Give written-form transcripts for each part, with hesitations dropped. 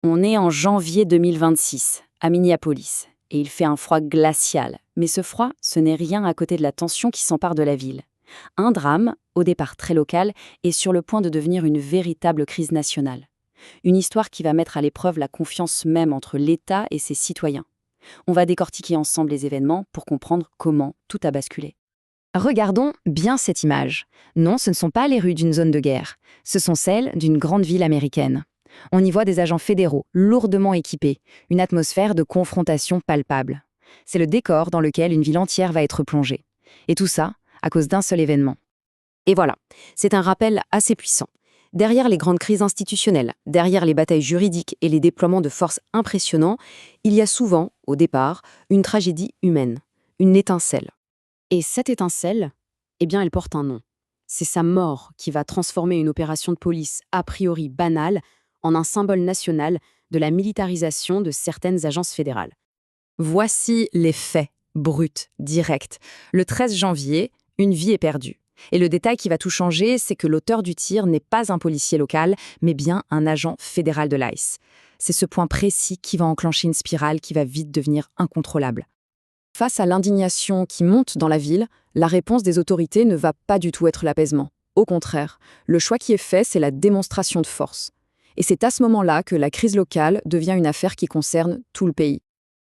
On est en janvier 2026, à Minneapolis, et il fait un froid glacial. Mais ce froid, ce n'est rien à côté de la tension qui s'empare de la ville. Un drame, au départ très local, est sur le point de devenir une véritable crise nationale. Une histoire qui va mettre à l'épreuve la confiance même entre l'État et ses citoyens. On va décortiquer ensemble les événements pour comprendre comment tout a basculé. Regardons bien cette image. Non, ce ne sont pas les rues d'une zone de guerre. Ce sont celles d'une grande ville américaine. On y voit des agents fédéraux, lourdement équipés, une atmosphère de confrontation palpable. C'est le décor dans lequel une ville entière va être plongée. Et tout ça, à cause d'un seul événement. Et voilà, c'est un rappel assez puissant. Derrière les grandes crises institutionnelles, derrière les batailles juridiques et les déploiements de forces impressionnants, il y a souvent, au départ, une tragédie humaine, une étincelle. Et cette étincelle, eh bien, elle porte un nom. C'est sa mort qui va transformer une opération de police a priori banale en un symbole national de la militarisation de certaines agences fédérales. Voici les faits, bruts, directs. Le 13 janvier, une vie est perdue. Et le détail qui va tout changer, c'est que l'auteur du tir n'est pas un policier local, mais bien un agent fédéral de l'ICE. C'est ce point précis qui va enclencher une spirale qui va vite devenir incontrôlable. Face à l'indignation qui monte dans la ville, la réponse des autorités ne va pas du tout être l'apaisement. Au contraire, le choix qui est fait, c'est la démonstration de force. Et c'est à ce moment-là que la crise locale devient une affaire qui concerne tout le pays.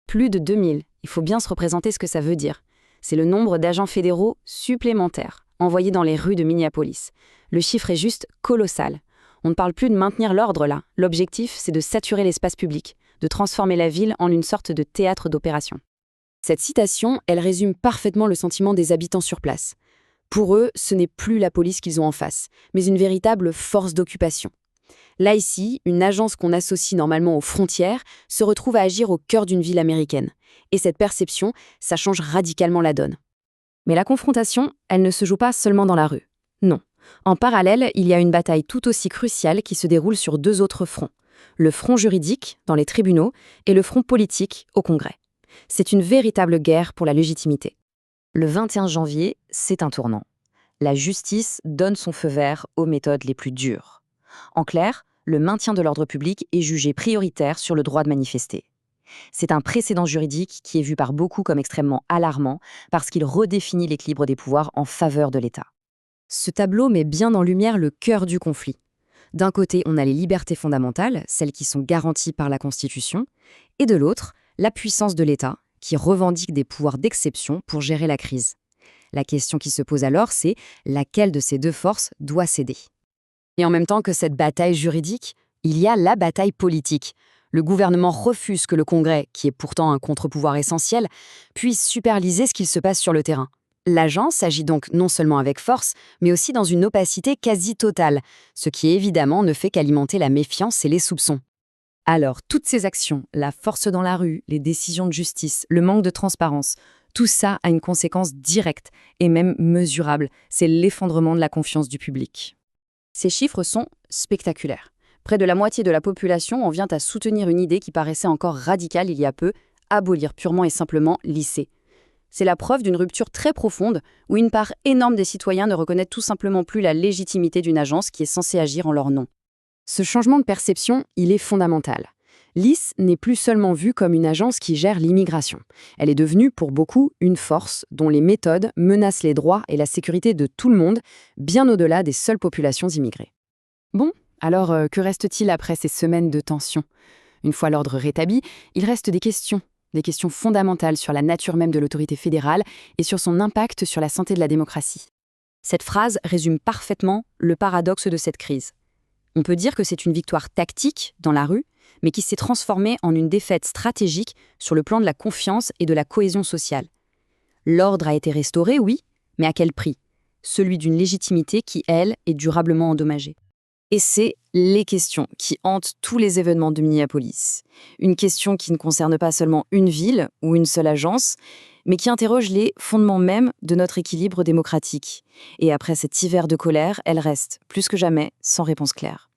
Plus de 2000, il faut bien se représenter ce que ça veut dire. C'est le nombre d'agents fédéraux supplémentaires envoyés dans les rues de Minneapolis. Le chiffre est juste colossal. On ne parle plus de maintenir l'ordre là. L'objectif, c'est de saturer l'espace public, de transformer la ville en une sorte de théâtre d'opération. Cette citation, elle résume parfaitement le sentiment des habitants sur place. Pour eux, ce n'est plus la police qu'ils ont en face, mais une véritable force d'occupation. Là ici, une agence qu'on associe normalement aux frontières se retrouve à agir au cœur d'une ville américaine. Et cette perception, ça change radicalement la donne. Mais la confrontation, elle ne se joue pas seulement dans la rue. Non. En parallèle, il y a une bataille tout aussi cruciale qui se déroule sur deux autres fronts. Le front juridique, dans les tribunaux, et le front politique, au Congrès. C'est une véritable guerre pour la légitimité. Le 21 janvier, c'est un tournant. La justice donne son feu vert aux méthodes les plus dures. En clair, le maintien de l'ordre public est jugé prioritaire sur le droit de manifester. C'est un précédent juridique qui est vu par beaucoup comme extrêmement alarmant parce qu'il redéfinit l'équilibre des pouvoirs en faveur de l'État. Ce tableau met bien en lumière le cœur du conflit. D'un côté, on a les libertés fondamentales, celles qui sont garanties par la Constitution, et de l'autre, la puissance de l'État, qui revendique des pouvoirs d'exception pour gérer la crise. La question qui se pose alors, c'est laquelle de ces deux forces doit céder. Et en même temps que cette bataille juridique, il y a la bataille politique. Le gouvernement refuse que le Congrès, qui est pourtant un contre-pouvoir essentiel, puisse superviser ce qu'il se passe sur le terrain. L'agence agit donc non seulement avec force, mais aussi dans une opacité quasi totale, ce qui évidemment ne fait qu'alimenter la méfiance et les soupçons. Alors, toutes ces actions, la force dans la rue, les décisions de justice, le manque de transparence, tout ça a une conséquence directe et même mesurable, c'est l'effondrement de la confiance du public. Ces chiffres sont spectaculaires. Près de la moitié de la population en vient à soutenir une idée qui paraissait encore radicale il y a peu, abolir purement et simplement l'IC. C'est la preuve d'une rupture très profonde où une part énorme des citoyens ne reconnaît tout simplement plus la légitimité d'une agence qui est censée agir en leur nom. Ce changement de perception, il est fondamental. L'ICE n'est plus seulement vue comme une agence qui gère l'immigration. Elle est devenue, pour beaucoup, une force dont les méthodes menacent les droits et la sécurité de tout le monde, bien au-delà des seules populations immigrées. Bon, alors que reste-t-il après ces semaines de tension ? Une fois l'ordre rétabli, il reste des questions fondamentales sur la nature même de l'autorité fédérale et sur son impact sur la santé de la démocratie. Cette phrase résume parfaitement le paradoxe de cette crise. On peut dire que c'est une victoire tactique dans la rue, mais qui s'est transformée en une défaite stratégique sur le plan de la confiance et de la cohésion sociale. L'ordre a été restauré, oui, mais à quel prix ? Celui d'une légitimité qui, elle, est durablement endommagée. Et c'est les questions qui hantent tous les événements de Minneapolis. Une question qui ne concerne pas seulement une ville ou une seule agence, mais qui interroge les fondements mêmes de notre équilibre démocratique. Et après cet hiver de colère, elle reste, plus que jamais, sans réponse claire.